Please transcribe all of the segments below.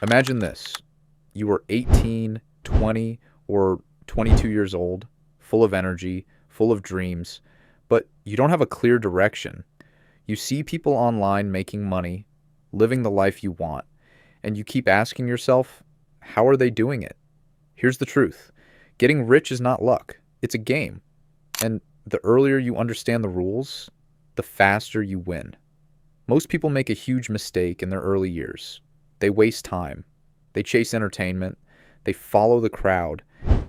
Imagine this. You are 18, 20, or 22 years old, full of energy, full of dreams, but you don't have a clear direction. You see people online making money, living the life you want, and you keep asking yourself, how are they doing it? Here's the truth. Getting rich is not luck. It's a game. And the earlier you understand the rules, the faster you win. Most people make a huge mistake in their early years. They waste time. They chase entertainment. They follow the crowd.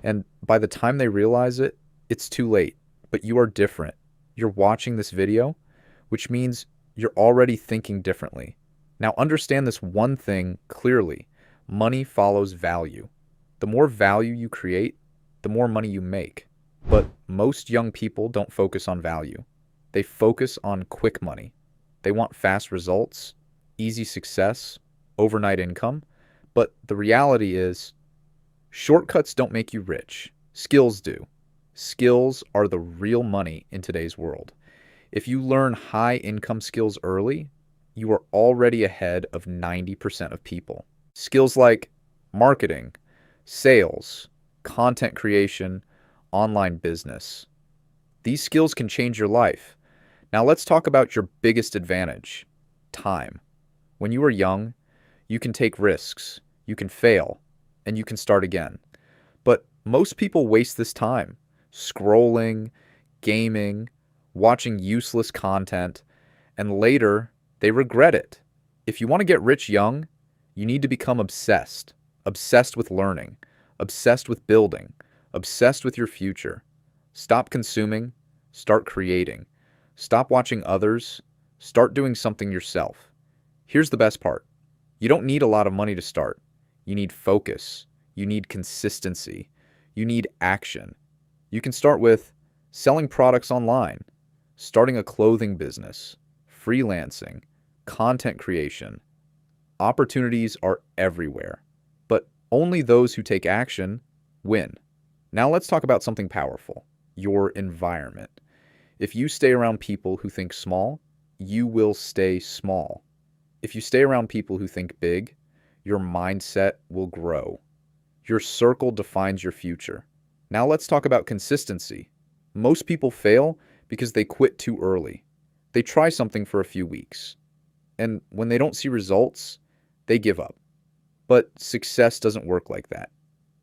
And by the time they realize it, it's too late. But you are different. You're watching this video, which means you're already thinking differently. Now understand this one thing clearly. Money follows value. The more value you create, the more money you make. But most young people don't focus on value. They focus on quick money. They want fast results, easy success, overnight income. But the reality is, shortcuts don't make you rich. Skills do. Skills are the real money in today's world. If you learn high income skills early, you are already ahead of 90% of people. Skills like marketing, sales, content creation, online business. These skills can change your life. Now let's talk about your biggest advantage, time. When you are young, you can take risks, you can fail, and you can start again. But most people waste this time scrolling, gaming, watching useless content, and later they regret it. If you want to get rich young, you need to become obsessed. Obsessed with learning, obsessed with building, obsessed with your future. Stop consuming, start creating. Stop watching others, start doing something yourself. Here's the best part. You don't need a lot of money to start. You need focus. You need consistency. You need action. You can start with selling products online, starting a clothing business, freelancing, content creation. Opportunities are everywhere, but only those who take action win. Now let's talk about something powerful, your environment. If you stay around people who think small, you will stay small. If you stay around people who think big, your mindset will grow. Your circle defines your future. Now let's talk about consistency. Most people fail because they quit too early. They try something for a few weeks, and when they don't see results, they give up. But success doesn't work like that.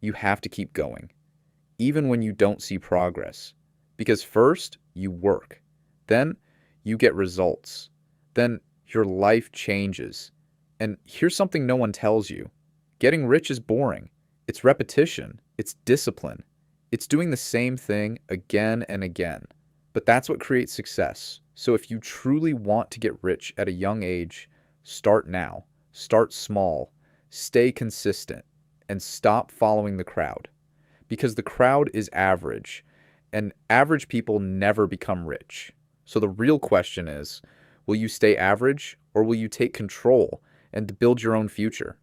You have to keep going, even when you don't see progress. Because first, you work. Then, you get results. Then, your life changes. And here's something no one tells you. Getting rich is boring. It's repetition. It's discipline. It's doing the same thing again and again. But that's what creates success. So if you truly want to get rich at a young age, start now. Start small. Stay consistent. And stop following the crowd. Because the crowd is average. And average people never become rich. So the real question is, will you stay average or will you take control and build your own future?